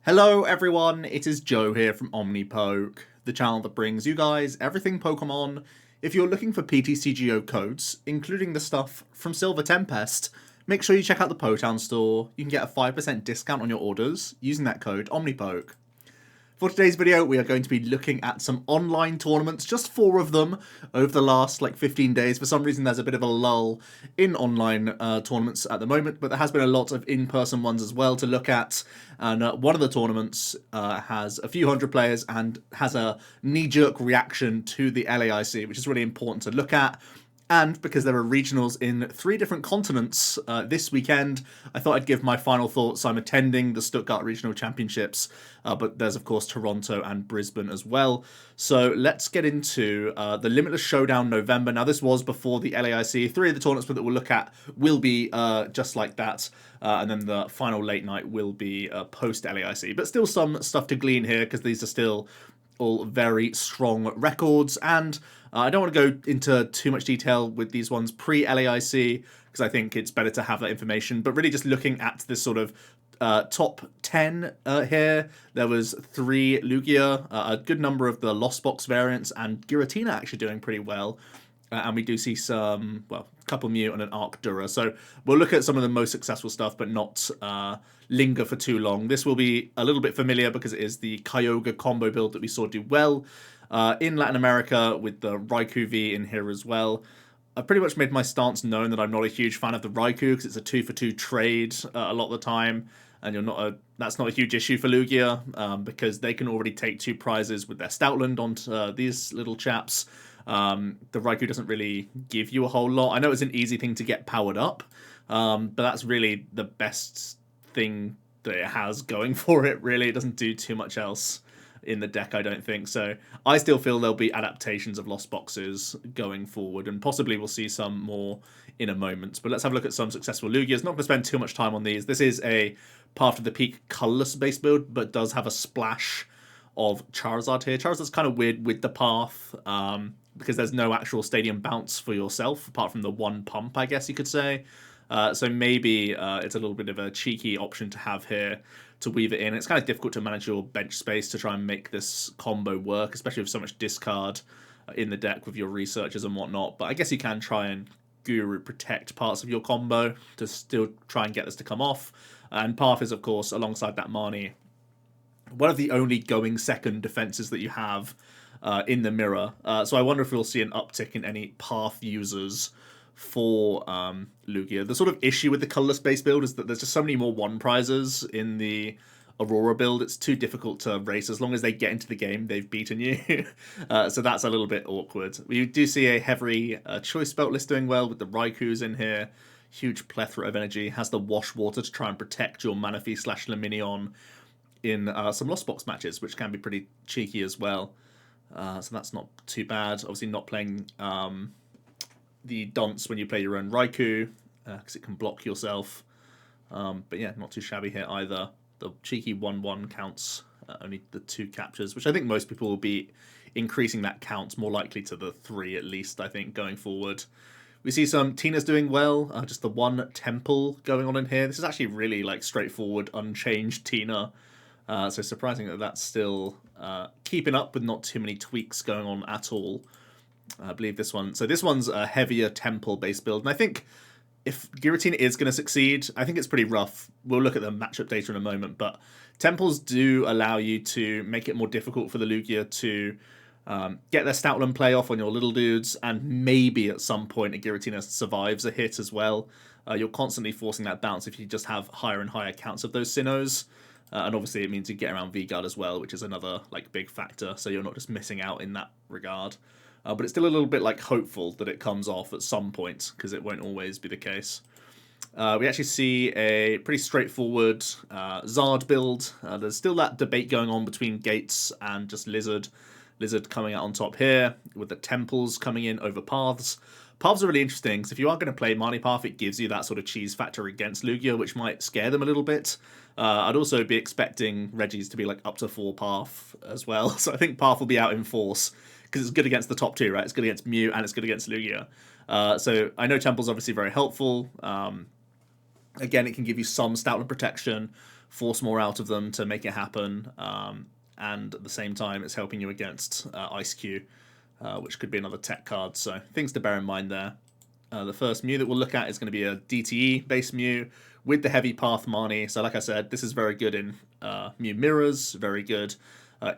Hello everyone, it is Joe here from OmniPoke, the channel that brings you guys everything Pokemon. If you're looking for PTCGO codes, including the stuff from Silver Tempest, make sure you check out the Potown store. You can get a 5% discount on your orders using that code OmniPoke. For today's video, we are going to be looking at some online tournaments, just 4 of them over the last 15 days. For some reason, there's a bit of a lull in online tournaments at the moment, but there has been a lot of in-person ones as well to look at. And one of the tournaments has a few hundred players and has a knee-jerk reaction to the LAIC, which is really important to look at. And because there are regionals in 3 different continents this weekend, I thought I'd give my final thoughts. I'm attending the Stuttgart Regional Championships, but there's, of course, Toronto and Brisbane as well. So let's get into the Limitless Showdown November. Now, this was before the LAIC. 3 of the tournaments that we'll look at will be just like that. And then the final late night will be post-LAIC. But still some stuff to glean here, because these are still all very strong records, and I don't want to go into too much detail with these ones pre-LAIC, because I think it's better to have that information, but really just looking at this sort of top 10 here. There was 3 Lugia, a good number of the Lost Box variants, and Giratina actually doing pretty well. And we do see some, well, a couple Mew and an Arc Dura. So we'll look at some of the most successful stuff, but not linger for too long. This will be a little bit familiar because it is the Kyogre combo build that we saw do well in Latin America, with the Raikou V in here as well. I've pretty much made my stance known that I'm not a huge fan of the Raikou, because it's a 2-for-2 trade a lot of the time. And that's not a huge issue for Lugia, because they can already take 2 prizes with their Stoutland onto these little chaps. The Raikou doesn't really give you a whole lot. I know it's an easy thing to get powered up, but that's really the best thing that it has going for it, really. It doesn't do too much else in the deck, I don't think. So I still feel there'll be adaptations of Lost Boxes going forward, and possibly we'll see some more in a moment. But let's have a look at some successful Lugias. Not going to spend too much time on these. This is a Path of the Peak colorless base build, but does have a splash of Charizard here. Charizard's kind of weird with the Path, because there's no actual stadium bounce for yourself, apart from the 1 pump, I guess you could say. So maybe it's a little bit of a cheeky option to have here to weave it in. It's kind of difficult to manage your bench space to try and make this combo work, especially with so much discard in the deck with your researchers and whatnot. But I guess you can try and Guru protect parts of your combo to still try and get this to come off. And Path is, of course, alongside that Marnie, one of the only going second defenses that you have in the mirror. So I wonder if we'll see an uptick in any Path users for Lugia. The sort of issue with the colorless base build is that there's just so many more 1 prizes in the Aurora build. It's too difficult to race. As long as they get into the game, they've beaten you. So that's a little bit awkward. We do see a heavy choice belt list doing well with the Raikous in here. Huge plethora of energy. Has the Wash Water to try and protect your Manaphy/Luminion in some Lost Box matches, which can be pretty cheeky as well. So that's not too bad. Obviously not playing the Dunce when you play your own Raikou, because it can block yourself. But yeah, not too shabby here either. The cheeky 1-1 counts only the 2 captures, which I think most people will be increasing that count, more likely to the 3 at least, I think, going forward. We see some Tina's doing well, just the 1 Temple going on in here. This is actually really straightforward, unchanged Tina. So surprising that that's still keeping up with not too many tweaks going on at all. I believe this one. So this one's a heavier Temple base build, and I think if Giratina is going to succeed, I think it's pretty rough. We'll look at the matchup data in a moment, but Temples do allow you to make it more difficult for the Lugia to get their Stoutland play off on your little dudes, and maybe at some point a Giratina survives a hit as well. You're constantly forcing that bounce if you just have higher and higher counts of those Sinnohs. And obviously it means you get around V-Guard as well, which is another big factor, so you're not just missing out in that regard. But it's still a little bit hopeful that it comes off at some point, because it won't always be the case. We actually see a pretty straightforward Zard build. There's still that debate going on between Gates and just Lizard. Lizard coming out on top here, with the Temples coming in over Paths. Paths are really interesting, because if you are going to play Marnie Path, it gives you that sort of cheese factor against Lugia, which might scare them a little bit. I'd also be expecting Regis to be up to 4 Path as well, so I think Path will be out in force, because it's good against the top 2, right? It's good against Mew, and it's good against Lugia. So I know Temple's obviously very helpful. Again, it can give you some Stoutland protection, force more out of them to make it happen. And at the same time, it's helping you against Ice Q, which could be another tech card. So things to bear in mind there. The first Mew that we'll look at is going to be a DTE-based Mew with the heavy path Marnie. So like I said, this is very good in Mew Mirrors, very good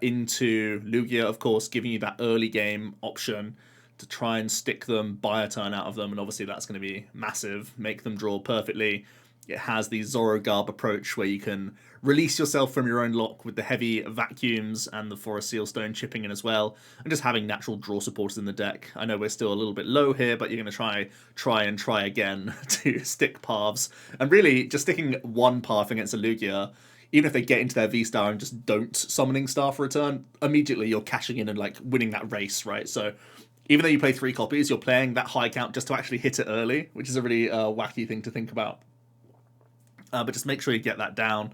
into Lugia, of course, giving you that early game option to try and stick them, buy a turn out of them, and obviously that's going to be massive, make them draw perfectly. It has the Zorogarb approach where you can release yourself from your own lock with the heavy vacuums and the Forest Sealstone chipping in as well, and just having natural draw supporters in the deck. I know we're still a little bit low here, but you're going to try again to stick paths. And really, just sticking one path against a Lugia, even if they get into their V-Star and just don't Summoning Star for a turn, immediately you're cashing in and like winning that race, right? So even though you play 3 copies, you're playing that high count just to actually hit it early, which is a really wacky thing to think about. But just make sure you get that down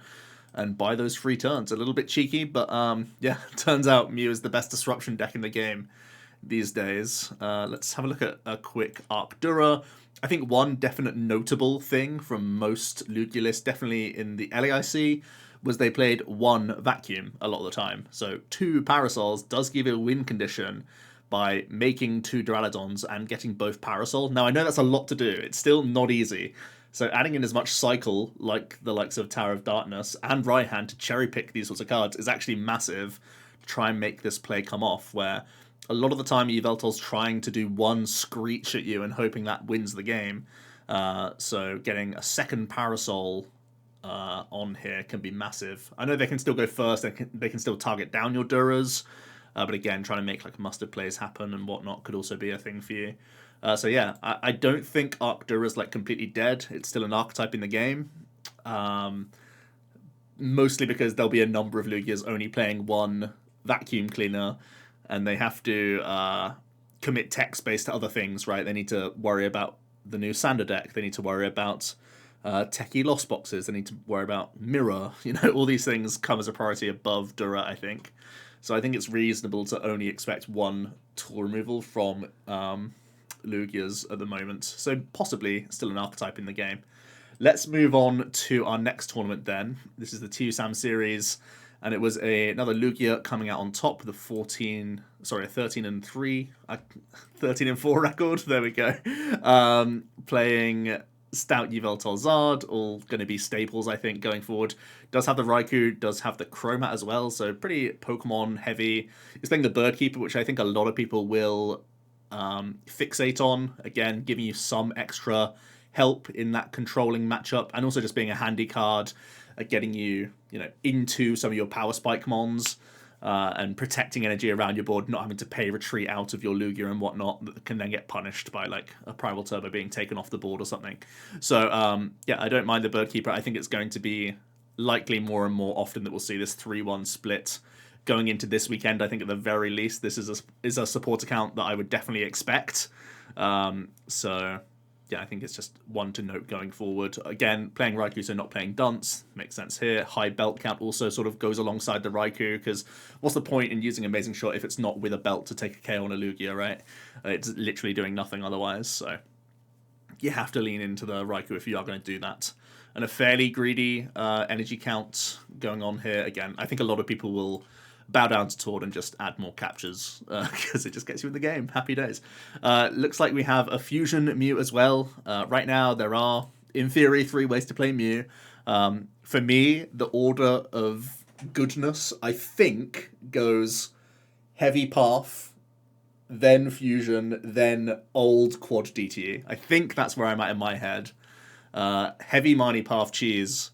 and buy those free turns. A little bit cheeky, but yeah, turns out Mew is the best disruption deck in the game these days. Let's have a look at a quick Arcdura. I think one definite notable thing from most Lugia lists, definitely in the LAIC, was they played 1 Vacuum a lot of the time. So 2 Parasols does give you a win condition by making 2 Duraludons and getting both Parasol. Now, I know that's a lot to do. It's still not easy. So adding in as much cycle, like the likes of Tower of Darkness and Raihan, to cherry pick these sorts of cards is actually massive to try and make this play come off, where a lot of the time Yveltal's trying to do 1 Screech at you and hoping that wins the game. So getting a second Parasol on here can be massive. I know they can still go first, they can still target down your Duras, but again, trying to make like mustard plays happen and whatnot could also be a thing for you. So yeah, I don't think Arcdura's like completely dead. It's still an archetype in the game. Mostly because there'll be a number of Lugias only playing 1 Vacuum Cleaner, and they have to commit text based to other things, right? They need to worry about the new Sander deck. They need to worry about techie lost boxes. They need to worry about Mirror. You know, all these things come as a priority above Dura, I think. So I think it's reasonable to only expect 1 tool removal from Lugias at the moment. So possibly still an archetype in the game. Let's move on to our next tournament then. This is the TwoSam series, and it was another Lugia coming out on top with a 13 and 4 record. There we go. Playing Stout Yveltal Zard, all going to be staples, I think, going forward. Does have the Raikou, does have the Chromat as well, so pretty Pokemon heavy. It's playing the Birdkeeper, which I think a lot of people will fixate on. Again, giving you some extra help in that controlling matchup, and also just being a handy card at getting you, into some of your Power Spike mons, and protecting energy around your board, not having to pay retreat out of your Lugia and whatnot that can then get punished by like a Primal Turbo being taken off the board or something. So yeah, I don't mind the Birdkeeper. I think it's going to be likely more and more often that we'll see this 3-1 split going into this weekend. I think at the very least this is a support account that I would definitely expect. So yeah, I think it's just one to note going forward. Again, playing Raikou, so not playing Dunce, makes sense here. High belt count also sort of goes alongside the Raikou, because what's the point in using Amazing Shot if it's not with a belt to take a KO on a Lugia, right? It's literally doing nothing otherwise, so you have to lean into the Raikou if you are going to do that. And a fairly greedy energy count going on here. Again, I think a lot of people will bow down to Tord and just add more captures, because it just gets you in the game. Happy days. Looks like we have a Fusion Mew as well. Right now, there are, in theory, 3 ways to play Mew. For me, the order of goodness, I think, goes Heavy Path, then Fusion, then Old Quad DTE. I think that's where I'm at in my head. Heavy Marnie Path Cheese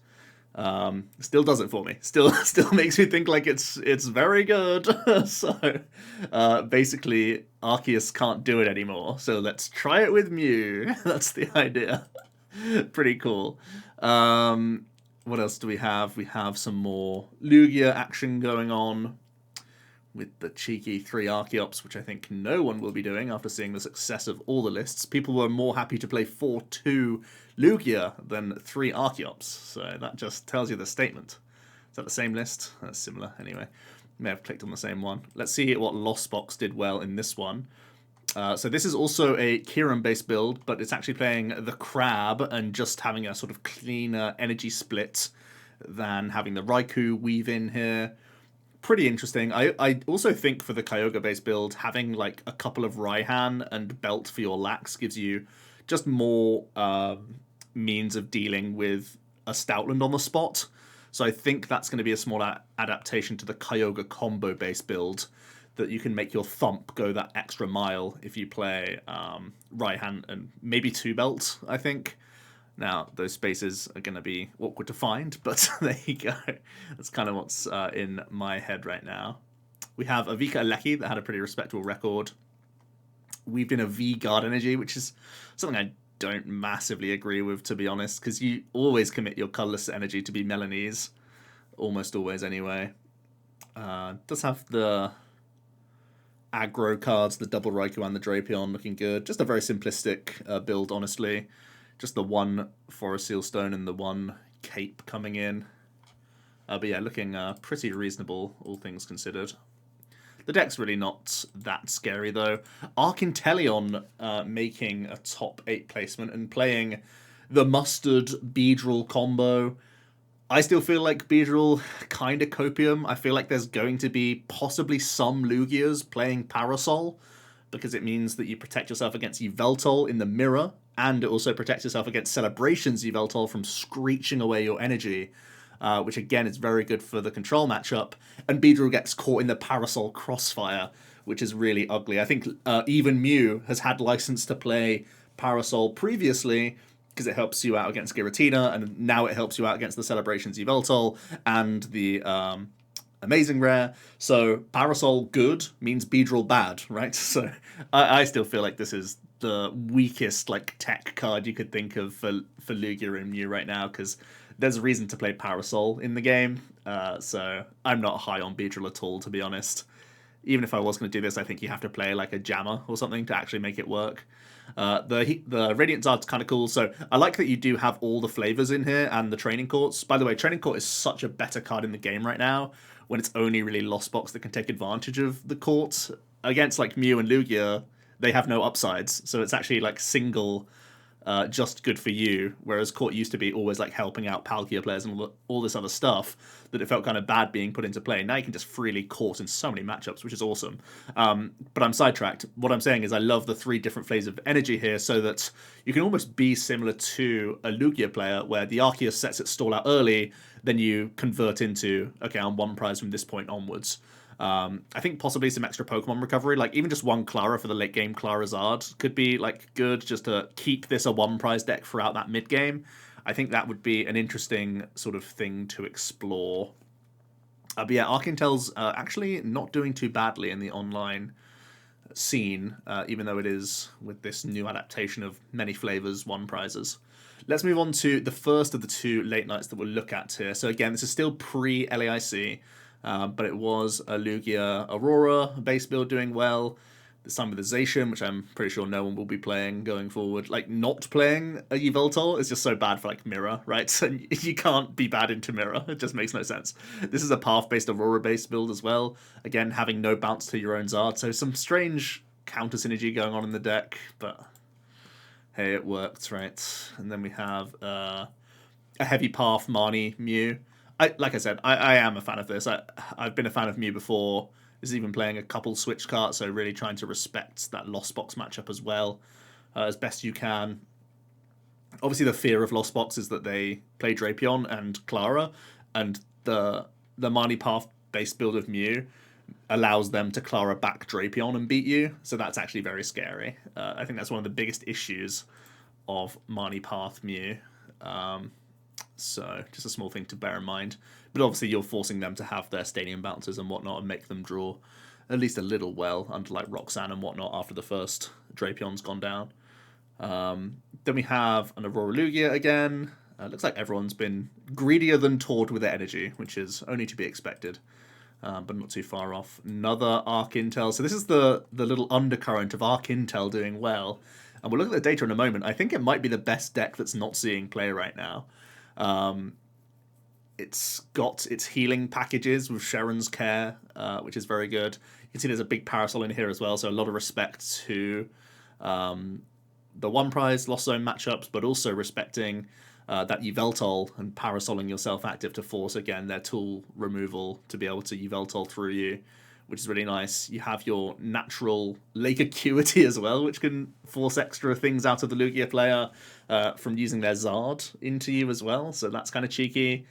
still does it for me. Still makes me think like it's very good. So basically Arceus can't do it anymore, so let's try it with Mew. That's the idea. Pretty cool. What else do we have? We have some more Lugia action going on with the cheeky 3 Archeops, which I think no one will be doing after seeing the success of all the lists. People were more happy to play 4-2 Lugia than 3 Archeops, so that just tells you the statement. Is that the same list? That's similar, anyway. May have clicked on the same one. Let's see what Lost Box did well in this one. So this is also a Kieran-based build, but it's actually playing the Crab and just having a sort of cleaner energy split than having the Raikou weave in here. Pretty interesting. I also think for the Kyogre based build, having like a couple of Raihan and Belt for your Lax gives you just more means of dealing with a Stoutland on the spot. So I think that's going to be a small adaptation to the Kyogre combo based build, that you can make your Thump go that extra mile if you play Raihan and maybe 2 Belt, I think. Now, those spaces are going to be awkward to find, but there you go. That's kind of what's in my head right now. We have a Vika Alecki that had a pretty respectable record. We've been a V Guard Energy, which is something I don't massively agree with, to be honest, because you always commit your colorless energy to be Melanese. Almost always, anyway. Does have the aggro cards, the double Raikou and the Drapion looking good. Just a very simplistic build, honestly. Just the one Forest Seal Stone and the one Cape coming in. But yeah, looking pretty reasonable, all things considered. The deck's really not that scary, though. Arcinteleon making a top 8 placement and playing the Mustard Beedrill combo. I still feel like Beedrill kind of copium. I feel like there's going to be possibly some Lugias playing Parasol, because it means that you protect yourself against Yveltal in the mirror, and it also protects yourself against Celebration's Yveltal from screeching away your energy, which again is very good for the control matchup. And Beedrill gets caught in the Parasol crossfire, which is really ugly. I think even Mew has had license to play Parasol previously, because it helps you out against Giratina, and now it helps you out against the Celebration's Yveltal and the Amazing Rare. So Parasol good means Beedrill bad, right? So I still feel like this is the weakest like tech card you could think of for Lugia and Mew right now, because there's a reason to play Parasol in the game. So I'm not high on Beedrill at all, to be honest. Even if I was going to do this, I think you have to play like a Jammer or something to actually make it work. The Radiant Zard's kind of cool, so I like that you do have all the flavors in here and the Training Courts. By the way, Training Court is such a better card in the game right now, when it's only really Lost Box that can take advantage of the courts. Against like Mew and Lugia, they have no upsides, so it's actually like single just good for you, whereas Court used to be always like helping out Palkia players and all this other stuff, that it felt kind of bad being put into play. Now you can just freely Court in so many matchups, which is awesome. But I'm sidetracked. What I'm saying is I love the 3 different flavors of energy here, so that you can almost be similar to a Lugia player, where the Arceus sets its stall out early, then you convert into, okay, I'm 1 prize from this point onwards. I think possibly some extra Pokemon recovery, like even just 1 Clara for the late game Clara Zard could be like good, just to keep this a 1 prize deck throughout that mid game. I think that would be an interesting sort of thing to explore. But yeah, Arkintel's actually not doing too badly in the online scene, even though it is with this new adaptation of many flavors, 1 prizes. Let's move on to the first of the 2 late nights that we'll look at here. So again, this is still pre-LAIC. But it was a Lugia Aurora base build doing well. This time with the Zacian, which I'm pretty sure no one will be playing going forward. Like, not playing a Yveltal is just so bad for, like, Mirror, right? So you can't be bad into Mirror. It just makes no sense. This is a Path-based Aurora-based build as well. Again, having no bounce to your own Zard. So some strange counter synergy going on in the deck, but hey, it worked, right? And then we have a heavy Path Marnie Mew. Like I said, I am a fan of this. I've been a fan of Mew before. This is even playing a couple switch cards, so really trying to respect that Lost Box matchup as well, as best you can. Obviously, the fear of Lost Box is that they play Drapion and Clara, and the Marnie Path based build of Mew allows them to Clara back Drapion and beat you, so that's actually very scary. I think that's one of the biggest issues of Marnie Path Mew. So just a small thing to bear in mind. But obviously you're forcing them to have their stadium bounces and whatnot and make them draw at least a little well under like Roxanne and whatnot after the first Drapion's gone down. Then we have an Aurora Lugia again. Looks like everyone's been greedier than Tord with their energy, which is only to be expected. But not too far off. Another Arkintel. So this is the little undercurrent of Arkintel doing well. And we'll look at the data in a moment. I think it might be the best deck that's not seeing play right now. It's got its healing packages with Sharon's Care, which is very good. You can see there's a big Parasol in here as well, so a lot of respect to the 1 prize Lost Zone matchups, but also respecting that Yveltal and parasoling yourself active to force, again, their tool removal to be able to Yveltal through you, which is really nice. You have your natural Lake Acuity as well, which can force extra things out of the Lugia player from using their Zard into you as well, so that's kind of cheeky.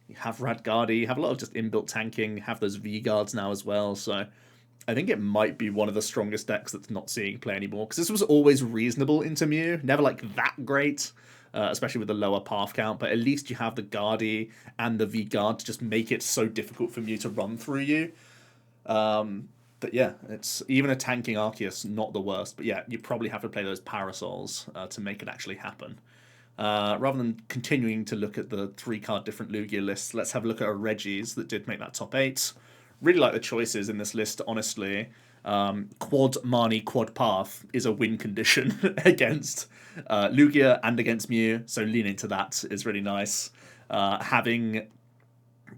You have Radgardy, you have a lot of just inbuilt tanking, you have those V-Guards now as well, so I think it might be one of the strongest decks that's not seeing play anymore, because this was always reasonable into Mew, never like that great, especially with the lower path count, but at least you have the Guardy and the V-Guard to just make it so difficult for Mew to run through you. But yeah, it's even a tanking Arceus, not the worst, but yeah, you probably have to play those Parasols to make it actually happen. Rather than continuing to look at the 3-card different Lugia lists, let's have a look at our Regis that did make that top 8. Really like the choices in this list, honestly. Quad Marnie, Quad Path is a win condition against Lugia and against Mew, so lean into that is really nice. Having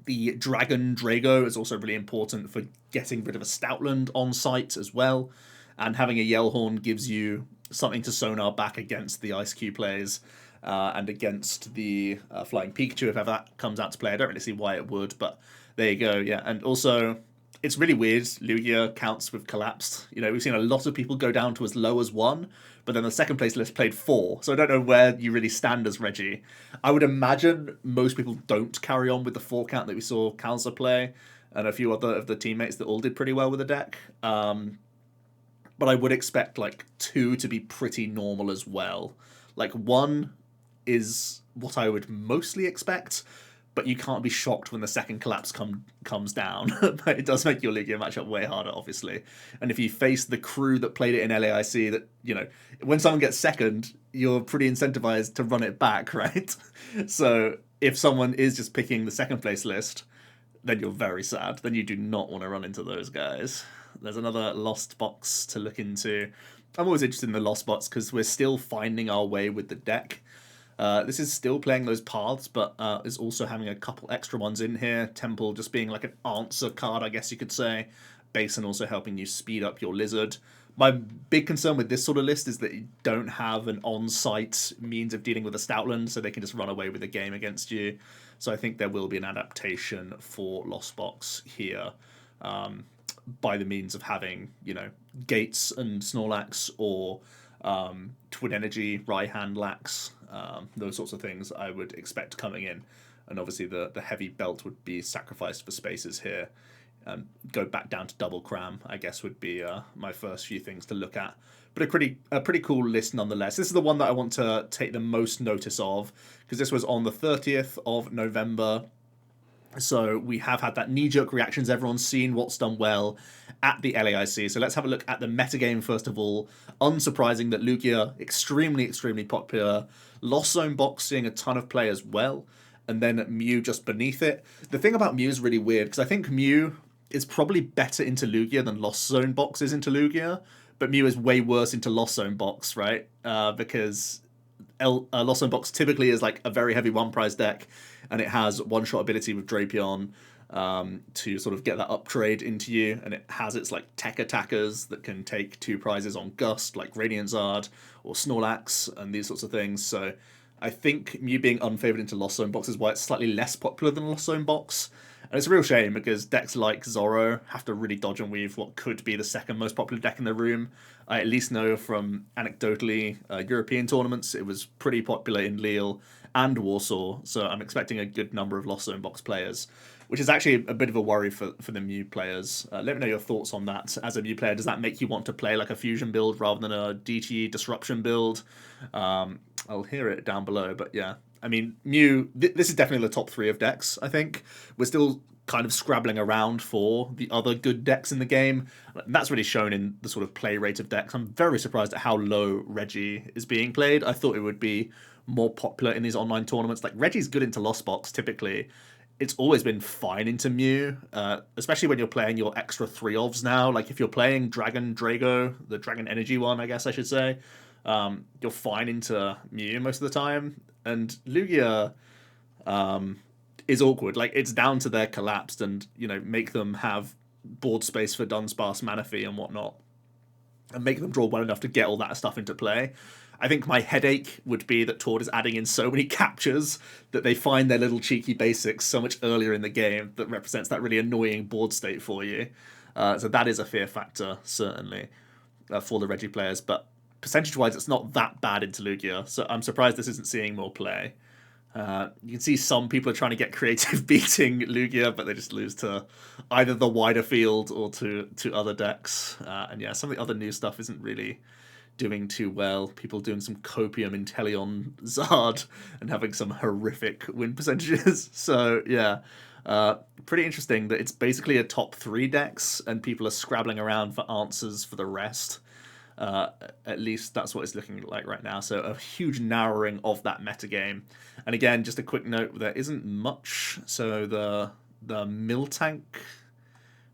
the Dragon Drago is also really important for getting rid of a Stoutland on site as well, and having a Yellhorn gives you something to sonar back against the Ice Cube plays. And against the Flying Pikachu, if ever that comes out to play. I don't really see why it would, but there you go, yeah. And also, it's really weird, Lugia counts with Collapsed. You know, we've seen a lot of people go down to as low as 1, but then the second place list played 4, so I don't know where you really stand as Reggie. I would imagine most people don't carry on with the 4 count that we saw Kalsa play, and a few other of the teammates that all did pretty well with the deck. But I would expect, like, 2 to be pretty normal as well. Like, 1 is what I would mostly expect, but you can't be shocked when the second collapse comes down. But it does make your Lugia matchup way harder, obviously. And if you face the crew that played it in LAIC, that, you know, when someone gets second, you're pretty incentivized to run it back, right? So if someone is just picking the second place list, then you're very sad. Then you do not want to run into those guys. There's another lost box to look into. I'm always interested in the lost box because we're still finding our way with the deck. This is still playing those paths, but is also having a couple extra ones in here. Temple just being like an answer card, I guess you could say. Basin also helping you speed up your Lizard. My big concern with this sort of list is that you don't have an on-site means of dealing with a Stoutland, so they can just run away with the game against you. So I think there will be an adaptation for Lost Box here, by the means of having, you know, Gates and Snorlax, or Twin Energy, Raihan, Lax, those sorts of things I would expect coming in. And obviously the heavy belt would be sacrificed for spaces here. Go back down to double cram, I guess, would be my first few things to look at. But a pretty cool list nonetheless. This is the one that I want to take the most notice of, because this was on the 30th of November. So we have had that knee-jerk reactions. Everyone's seen what's done well at the LAIC. So let's have a look at the metagame first of all. Unsurprising that Lugia, extremely, extremely popular. Lost Zone box seeing a ton of play as well. And then Mew just beneath it. The thing about Mew is really weird, because I think Mew is probably better into Lugia than Lost Zone box is into Lugia. But Mew is way worse into Lost Zone box, right? Because Lost Zone box typically is like a very heavy one-prize deck, and it has one-shot ability with Drapion to sort of get that uptrade into you, and it has its like tech attackers that can take 2 prizes on Gust, like Radiant Zard or Snorlax and these sorts of things. So I think Mew being unfavored into Lost Zone box is why it's slightly less popular than Lost Zone box. And it's a real shame, because decks like Zorro have to really dodge and weave what could be the second most popular deck in the room. I at least know from, anecdotally, European tournaments, it was pretty popular in Lille and Warsaw, so I'm expecting a good number of Lost Zone box players, which is actually a bit of a worry for the Mew players. Let me know your thoughts on that. As a Mew player, does that make you want to play like a fusion build rather than a DTE disruption build? I'll hear it down below, but yeah. I mean, Mew, this is definitely the top 3 of decks, I think. We're still kind of scrabbling around for the other good decks in the game. And that's really shown in the sort of play rate of decks. I'm very surprised at how low Reggie is being played. I thought it would be more popular in these online tournaments. Like, Reggie's good into Lost Box, typically. It's always been fine into Mew, especially when you're playing your extra 3-ofs now. Like, if you're playing Dragon Drago, the Dragon Energy one, I guess I should say, you're fine into Mew most of the time. And Lugia is awkward. Like, it's down to their collapsed and, you know, make them have board space for Dunsparce, Manaphy and whatnot, and make them draw well enough to get all that stuff into play. I think my headache would be that Tord is adding in so many captures that they find their little cheeky basics so much earlier in the game that represents that really annoying board state for you. So that is a fear factor, certainly, for the Reggie players. But percentage-wise, it's not that bad into Lugia, so I'm surprised this isn't seeing more play. You can see some people are trying to get creative beating Lugia, but they just lose to either the wider field or to other decks. And yeah, some of the other new stuff isn't really doing too well. People doing some copium Inteleon Zard and having some horrific win percentages. So yeah, pretty interesting that it's basically a top 3 decks and people are scrabbling around for answers for the rest. At least that's what it's looking like right now. So a huge narrowing of that metagame. And again, just a quick note, there isn't much. So the Miltank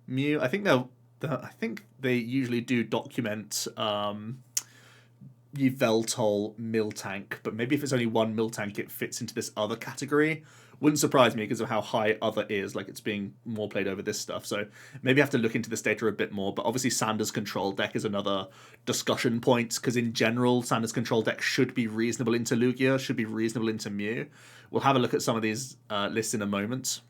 Mew, I think they usually do document Yveltal Miltank, but maybe if it's only one Miltank, it fits into this other category. Wouldn't surprise me because of how high other is, like it's being more played over this stuff. So maybe I have to look into this data a bit more, but obviously Sanders control deck is another discussion point, because in general, Sanders control deck should be reasonable into Lugia, should be reasonable into Mew. We'll have a look at some of these lists in a moment.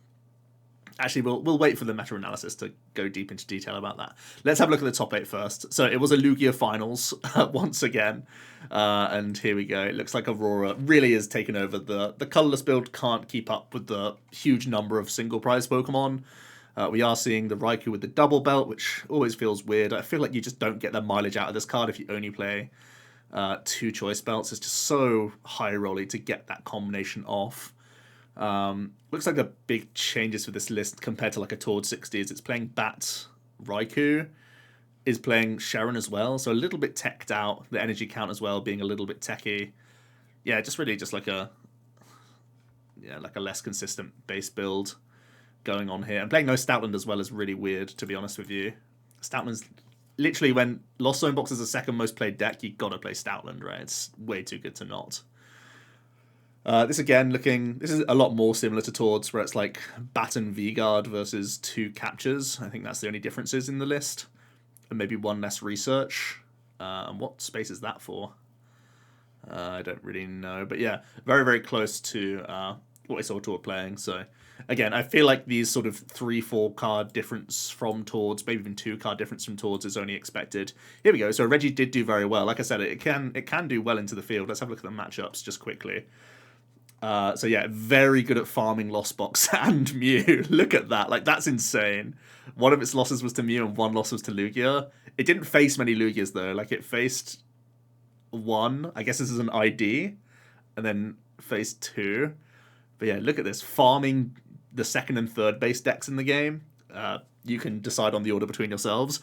Actually, we'll wait for the meta-analysis to go deep into detail about that. Let's have a look at the top 8 first. So it was a Lugia finals once again. And here we go. It looks like Aurora really has taken over. The colorless build can't keep up with the huge number of single prize Pokemon. We are seeing the Raikou with the double belt, which always feels weird. I feel like you just don't get the mileage out of this card if you only play 2 choice belts. It's just so high rolly to get that combination off. Looks like the big changes for this list compared to like a Tord 60 is it's playing Bat Raikou, is playing Sharon as well, so a little bit teched out, the energy count as well being a little bit techy. Yeah, just really just like a less consistent base build going on here. And playing no Stoutland as well is really weird, to be honest with you. Stoutland's literally, when Lost Zone Box is the second most played deck, you gotta play Stoutland, right? It's way too good to not. This again this is a lot more similar to Tord's, where it's like Bat and V-Guard versus 2 captures. I think that's the only differences in the list. And maybe 1 less research. And what space is that for? I don't really know. But yeah, very, very close to what I saw Tord playing. So again, I feel like these sort of 3-4 card difference from Tord's, maybe even 2 card difference from Tord's is only expected. Here we go. So Reggie did do very well. Like I said, it can do well into the field. Let's have a look at the matchups just quickly. So yeah, very good at farming Lost Box and Mew. Look at that, like that's insane. One of its losses was to Mew and 1 loss was to Lugia. It didn't face many Lugias though, like it faced 1, I guess this is an ID, and then faced 2. But yeah, look at this, farming the 2nd and 3rd base decks in the game. You can decide on the order between yourselves,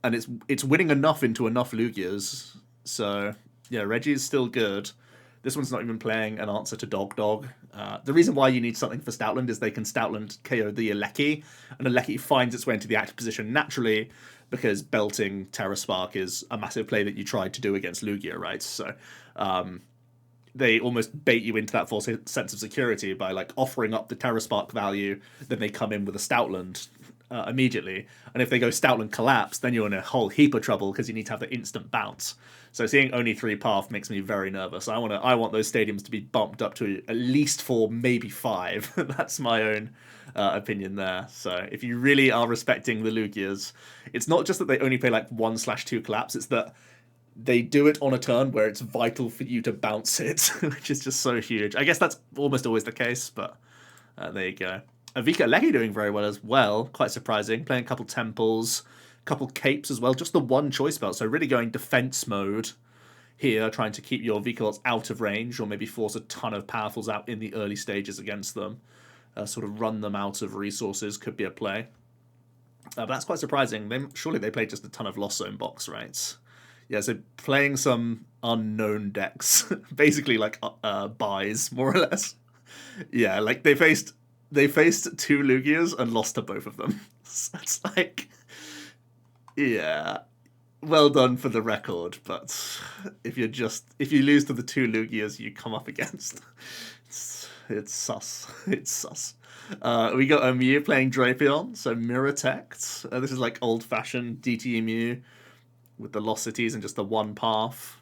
and it's winning enough into enough Lugias. So yeah, Reggie is still good. This one's not even playing an answer to Dog Dog. The reason why you need something for Stoutland is they can Stoutland KO the Alecki, and Alecki finds its way into the active position naturally because belting Terra Spark is a massive play that you tried to do against Lugia, right? So they almost bait you into that false sense of security by like offering up the Terra Spark value, then they come in with a Stoutland immediately. And if they go Stoutland Collapse, then you're in a whole heap of trouble because you need to have the instant bounce. So seeing only 3 path makes me very nervous. I want those stadiums to be bumped up to at least 4, maybe 5. That's my own opinion there. So if you really are respecting the Lugias, it's not just that they only play like 1/2 collapse, it's that they do it on a turn where it's vital for you to bounce it, which is just so huge. I guess that's almost always the case, but there you go. Vika Alecki doing very well as well, quite surprising. Playing a couple Temples, couple Capes as well, just the 1 choice belt. So really going defense mode here, trying to keep your Vehicles out of range, or maybe force a ton of Powerfuls out in the early stages against them. Sort of run them out of resources could be a play. But that's quite surprising. Surely they played just a ton of Lost Zone Box, right? Yeah, so playing some unknown decks, basically like buys, more or less. Yeah, like they faced 2 Lugias and lost to both of them. So it's like, yeah, well done for the record, but if you lose to the 2 Lugias you come up against, it's sus. It's sus. We got a Mew playing Drapion, so Mirror Tect. This is like old-fashioned DTE Mew with the Lost Cities and just the 1 path.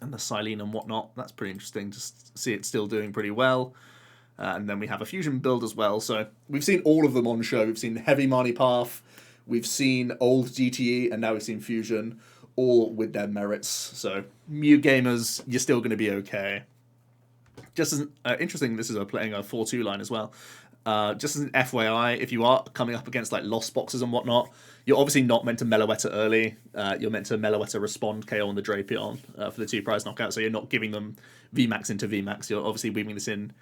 and the Silene and whatnot. That's pretty interesting to see it still doing pretty well. And then we have a fusion build as well. So we've seen all of them on show. We've seen Heavy Marnie Path, we've seen old GTE, and now we've seen Fusion, all with their merits. So Mew gamers, you're still going to be okay. Just as interesting, this is playing a 4-2 line as well. Just as an FYI, if you are coming up against like lost boxes and whatnot, you're obviously not meant to Meloetta early. You're meant to Meloetta respond KO on the Drapion for the 2 prize knockout, so you're not giving them VMAX into VMAX. You're obviously weaving this in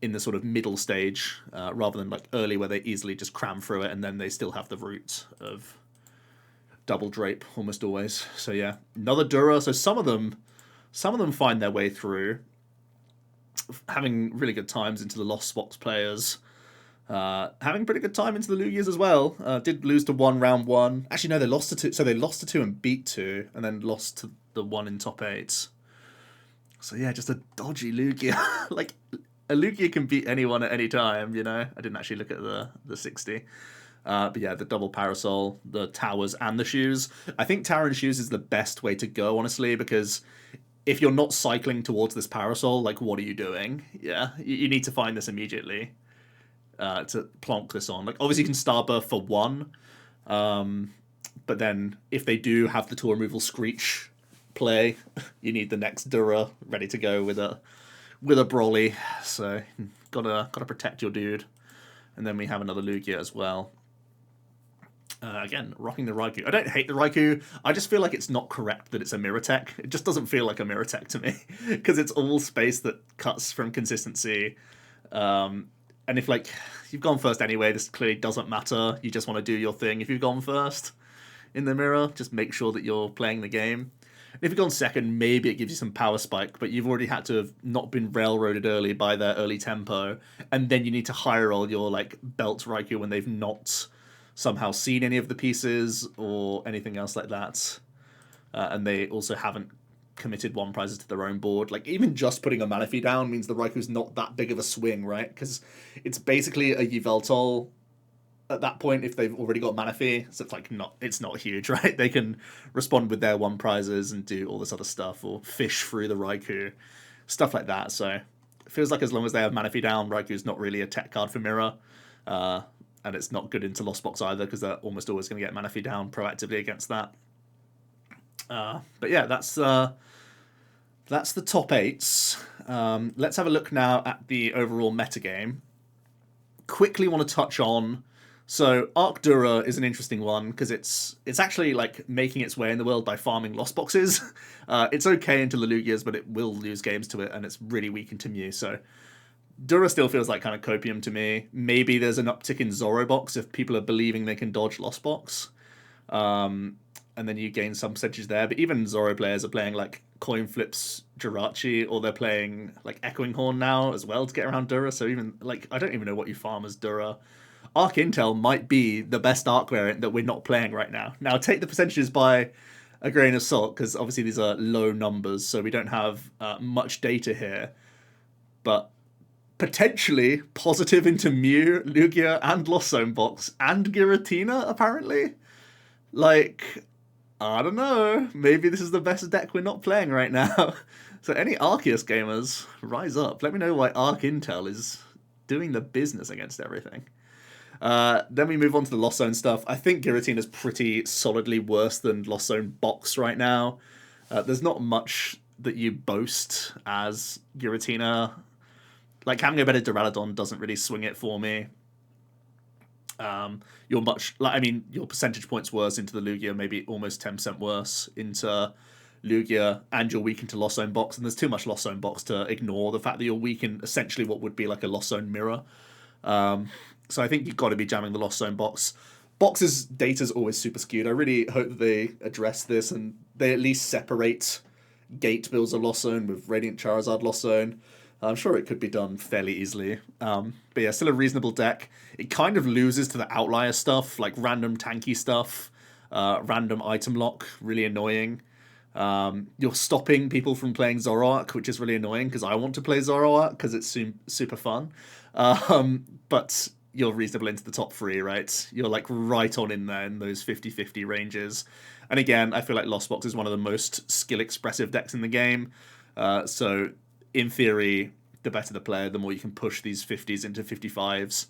the sort of middle stage, rather than like early where they easily just cram through it and then they still have the route of double drape almost always. So yeah, another Dura. So some of them find their way through, having really good times into the Lost Box players. Having pretty good time into the Lugias as well. Did lose to 1 round 1. Actually, no, they lost to 2. So they lost to 2 and beat 2, and then lost to the 1 in top 8. So yeah, just a dodgy Lugia. Like, a Lugia can beat anyone at any time, you know? I didn't actually look at the 60. But yeah, the double parasol, the towers, and the shoes. I think tower and shoes is the best way to go, honestly, because if you're not cycling towards this parasol, like, what are you doing? Yeah, you need to find this immediately to plonk this on. Like, obviously you can Starbirth for 1, but then if they do have the tool removal Screech play, you need the next Dura ready to go with a Broly. So gotta protect your dude. And then we have another Lugia as well. Again, rocking the Raikou. I don't hate the Raikou. I just feel like it's not correct that it's a Mirror Tech. It just doesn't feel like a Mirror Tech to me. Because it's all space that cuts from consistency. And if, like, you've gone first anyway, this clearly doesn't matter. You just want to do your thing. If you've gone first in the mirror, just make sure that you're playing the game. And if you've gone second, maybe it gives you some power spike, but you've already had to have not been railroaded early by their early tempo. And then you need to high roll your, like, belt Raikou when they've not somehow seen any of the pieces or anything else like that. And they also haven't committed 1 prizes to their own board. Like, even just putting a Manaphy down means the Raikou's not that big of a swing, right? Because it's basically a Yveltal at that point if they've already got Manaphy. So it's like it's not huge, right? They can respond with their 1 prizes and do all this other stuff, or fish through the Raikou, stuff like that. So it feels like as long as they have Manaphy down, Raikou's not really a tech card for Mirror. And it's not good into Lost Box either, because they're almost always going to get Manaphy down proactively against that. But yeah, that's the top 8s. Let's have a look now at the overall metagame. Quickly want to touch on, so Arc Dura is an interesting one because it's actually like making its way in the world by farming Lost Boxes. It's okay into the Lugias, but it will lose games to it, and it's really weak into Mew. So Dura still feels like kind of copium to me. Maybe there's an uptick in Zoro Box if people are believing they can dodge Lost Box. And then you gain some percentage there. But even Zoro players are playing like Coin Flips Jirachi, or they're playing like Echoing Horn now as well to get around Dura. So even like, I don't even know what you farm as Dura. Arc Intel might be the best Arc variant that we're not playing right now. Now take the percentages by a grain of salt, because obviously these are low numbers, so we don't have much data here. But potentially positive into Mew, Lugia, and Lost Zone Box, and Giratina, apparently. Like, I don't know. Maybe this is the best deck we're not playing right now. So any Arceus gamers, rise up. Let me know why Arc Intel is doing the business against everything. Then we move on to the Lost Zone stuff. I think Giratina's pretty solidly worse than Lost Zone Box right now. There's not much that you boast as Giratina. Like, having a better Duraludon doesn't really swing it for me. You're much, like, I mean, your percentage points worse into the Lugia, maybe almost 10% worse into Lugia, and you're weak into Lost Zone Box, and there's too much Lost Zone Box to ignore the fact that you're weak in essentially what would be like a Lost Zone Mirror. So I think you've got to be jamming the Lost Zone Box. Box's data's always super skewed. I really hope that they address this and they at least separate Gate builds a Lost Zone with Radiant Charizard Lost Zone. I'm sure it could be done fairly easily. But yeah, still a reasonable deck. It kind of loses to the outlier stuff, like random tanky stuff, random item lock, really annoying. You're stopping people from playing Zoroark, which is really annoying because I want to play Zoroark because it's super fun. But you're reasonable into the top 3, right? You're like right on in there in those 50-50 ranges. And again, I feel like Lost Box is one of the most skill expressive decks in the game. So in theory, the better the player, the more you can push these 50s into 55s,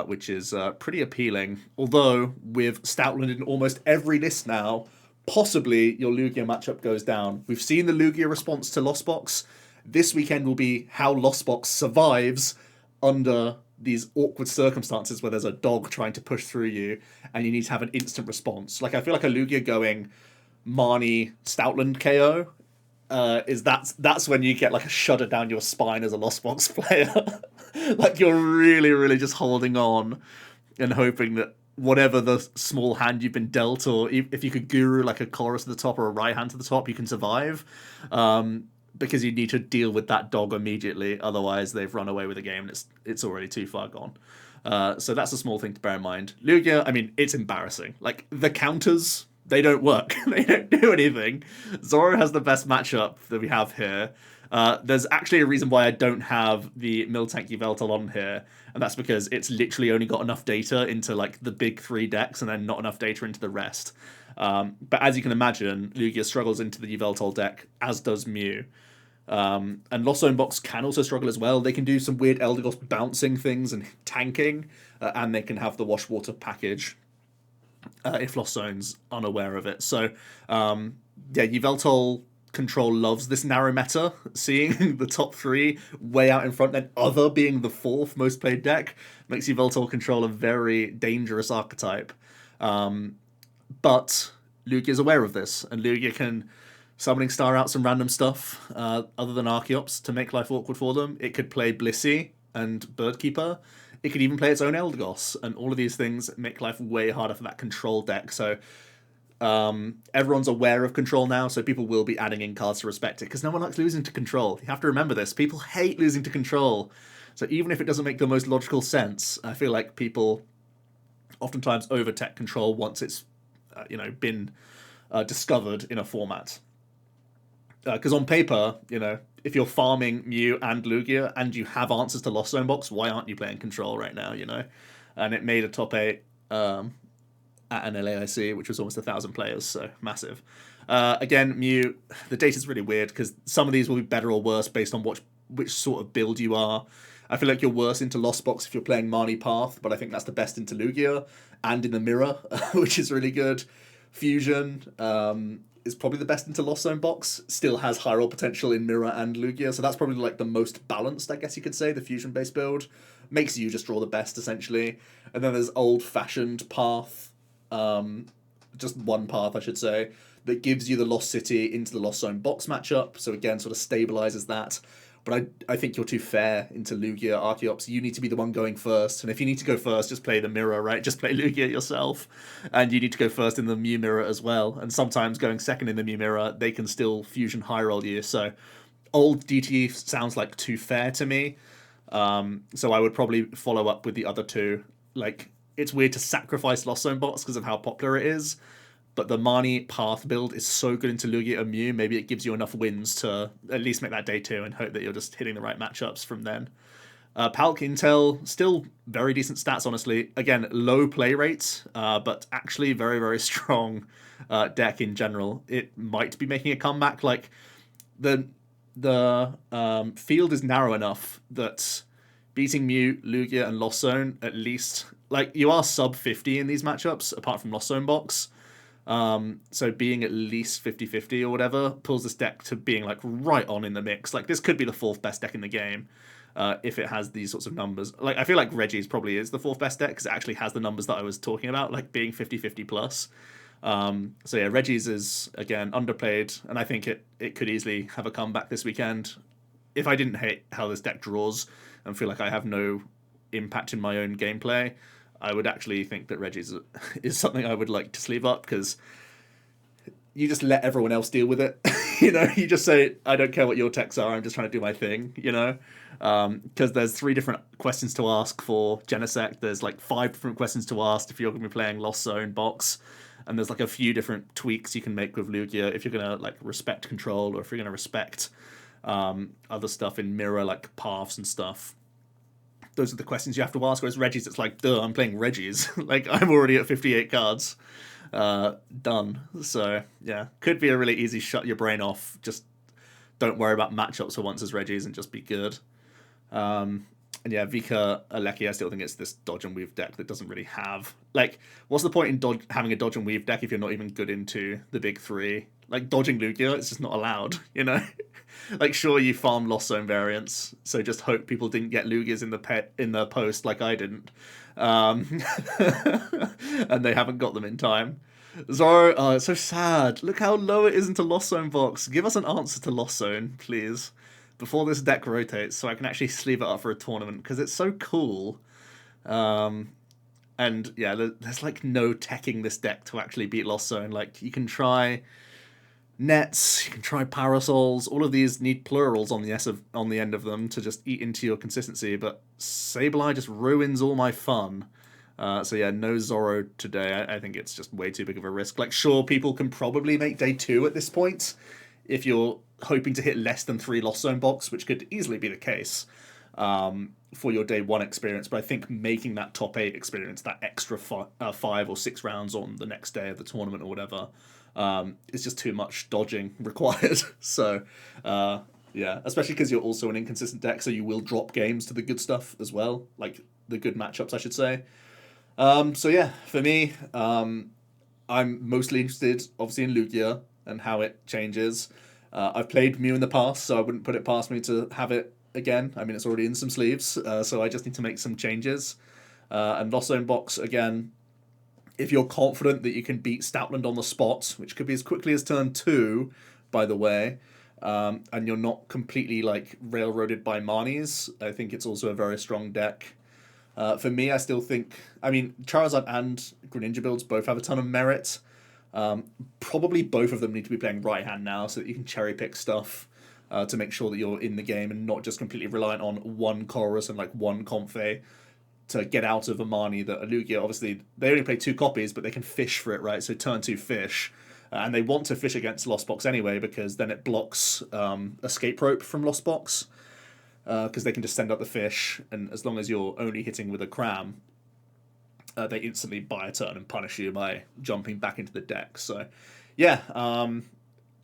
which is pretty appealing. Although with Stoutland in almost every list now, possibly your Lugia matchup goes down. We've seen the Lugia response to Lost Box. This weekend will be how Lost Box survives under these awkward circumstances where there's a dog trying to push through you and you need to have an instant response. Like, I feel like a Lugia going Marnie Stoutland KO that's when you get like a shudder down your spine as a Lost Box player. Like, you're really, really just holding on and hoping that whatever the small hand you've been dealt, or if you could Guru like a Chorus to the top or a right hand to the top, you can survive. Because you need to deal with that dog immediately, otherwise they've run away with the game and it's already too far gone. So that's a small thing to bear in mind. Lugia, I mean, it's embarrassing. Like, the counters, they don't work. They don't do anything. Zoro has the best matchup that we have here. There's actually a reason why I don't have the Miltank Yveltal on here, and that's because it's literally only got enough data into like the big 3 decks and then not enough data into the rest. But as you can imagine, Lugia struggles into the Yveltal deck, as does Mew. And Lost Zone Box can also struggle as well. They can do some weird Eldegoss bouncing things and tanking, and they can have the Washwater package if Lost Zone's unaware of it. So, yeah, Yveltal Control loves this narrow meta, seeing the top 3 way out in front, then Other being the 4th most played deck, makes Yveltal Control a very dangerous archetype. But Lugia's aware of this, and Lugia can Summoning Star out some random stuff other than Archeops to make life awkward for them. It could play Blissey and Birdkeeper. It could even play its own Eldegoss, and all of these things make life way harder for that control deck. So everyone's aware of control now, so people will be adding in cards to respect it, because no one likes losing to control. You have to remember this. People hate losing to control. So even if it doesn't make the most logical sense, I feel like people oftentimes over-tech control once it's been discovered in a format. Because on paper, if you're farming Mew and Lugia and you have answers to Lost Zone Box, why aren't you playing Control right now, And it made a top 8 at an LAIC, which was almost 1,000 players, so massive. Again, Mew, the data's really weird because some of these will be better or worse based on which sort of build you are. I feel like you're worse into Lost Box if you're playing Marnie Path, but I think that's the best into Lugia and in the Mirror, which is really good. Fusion is probably the best into Lost Zone Box, still has high roll potential in Mirror and Lugia, so that's probably like the most balanced, I guess you could say, the Fusion-based build. Makes you just draw the best, essentially. And then there's old-fashioned Path, just one path, I should say, that gives you the Lost City into the Lost Zone Box matchup, so again, sort of stabilizes that. But I think you're too fair into Lugia, Archeops. You need to be the one going first. And if you need to go first, just play the Mirror, right? Just play Lugia yourself. And you need to go first in the Mew Mirror as well. And sometimes going second in the Mew Mirror, they can still Fusion high roll you. So old DT sounds like too fair to me. So I would probably follow up with the other two. Like, it's weird to sacrifice Lost Zone Box because of how popular it is. But the Marnie Path build is so good into Lugia and Mew, maybe it gives you enough wins to at least make that day 2 and hope that you're just hitting the right matchups from then. Palk Intel, still very decent stats, honestly. Again, low play rate, but actually very, very strong deck in general. It might be making a comeback. Like, the field is narrow enough that beating Mew, Lugia, and Lost Zone, at least, like, you are sub 50 in these matchups, apart from Lost Zone Box. So being at least 50-50 or whatever pulls this deck to being like right on in the mix. Like, this could be the 4th best deck in the game if it has these sorts of numbers. Like, I feel like Reggie's probably is the 4th best deck because it actually has the numbers that I was talking about, like being 50-50 plus. So yeah, Reggie's is, again, underplayed, and I think it could easily have a comeback this weekend. If I didn't hate how this deck draws and feel like I have no impact in my own gameplay, I would actually think that Reggie's is something I would like to sleeve up, because you just let everyone else deal with it. You just say, I don't care what your techs are, I'm just trying to do my thing, because there's 3 different questions to ask for Genesect. There's like 5 different questions to ask if you're going to be playing Lost Zone Box, and there's like a few different tweaks you can make with Lugia if you're going to like respect control, or if you're going to respect other stuff in Mirror, like paths and stuff. those are the questions you have to ask. Whereas Reggie's, it's like, duh, I'm playing Reggie's. Like, I'm already at 58 cards. Done. So, yeah, could be a really easy shut your brain off. Just don't worry about matchups for once as Reggie's and just be good. And yeah, Vika Aleki, I still think it's this dodge and weave deck that doesn't really have... Like, what's the point in having a dodge and weave deck if you're not even good into the big three? Like, dodging Lugia, it's just not allowed, you know? Like, sure, you farm Lost Zone variants, so just hope people didn't get Lugias in the post like I didn't. And they haven't got them in time. Zoro, oh, it's so sad. Look how low it is into Lost Zone box. Give us an answer to Lost Zone, please, before this deck rotates, so I can actually sleeve it up for a tournament, because it's so cool. And yeah, there's like no teching this deck to actually beat Lost Zone. Like, you can try nets, you can try parasols. All of these need plurals on the end of them to just eat into your consistency. But Sableye just ruins all my fun. So yeah, no Zoro today. I think it's just way too big of a risk. Like, sure, people can probably make day 2 at this point if you're hoping to hit less than 3 Lost Zone box, which could easily be the case for your day 1 experience. But I think making that top 8 experience, that extra 5 or 6 rounds on the next day of the tournament or whatever, is just too much dodging required. So yeah, especially because you're also an inconsistent deck, so you will drop games to the good stuff as well, like the good matchups, I should say. So yeah, for me, I'm mostly interested, obviously, in Lugia and how it changes. I've played Mew in the past, so I wouldn't put it past me to have it again. I mean, it's already in some sleeves, so I just need to make some changes. And Lost Zone box, again, if you're confident that you can beat Stoutland on the spot, which could be as quickly as turn 2, by the way, and you're not completely like railroaded by Marnies, I think it's also a very strong deck. For me, I still think... I mean, Charizard and Greninja builds both have a ton of merit. Probably both of them need to be playing right hand now so that you can cherry pick stuff to make sure that you're in the game and not just completely reliant on one Chorus and like one Comfey to get out of a Marnie that a Lugia, obviously, they only play 2 copies, but they can fish for it, right? So turn 2 fish. And they want to fish against Lost Box anyway, because then it blocks Escape Rope from Lost Box. Because they can just send up the fish, and as long as you're only hitting with a cram, they instantly buy a turn and punish you by jumping back into the deck. So, yeah,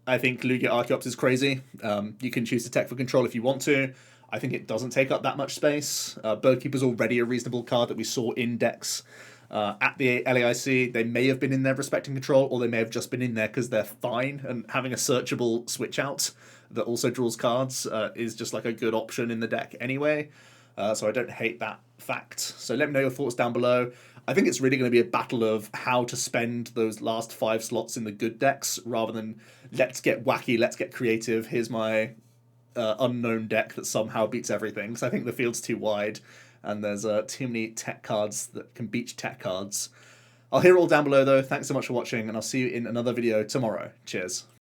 I think Lugia Archeops is crazy. You can choose to tech for control if you want to. I think it doesn't take up that much space. Birdkeeper's already a reasonable card that we saw in decks at the LAIC. They may have been in there respecting control, or they may have just been in there because they're fine, and having a searchable switch out that also draws cards is just like a good option in the deck anyway. So I don't hate that fact. So let me know your thoughts down below. I think it's really going to be a battle of how to spend those last 5 slots in the good decks, rather than let's get wacky, let's get creative, here's my unknown deck that somehow beats everything. Because I think the field's too wide, and there's too many tech cards that can beat tech cards. I'll hear it all down below though. Thanks so much for watching, and I'll see you in another video tomorrow. Cheers.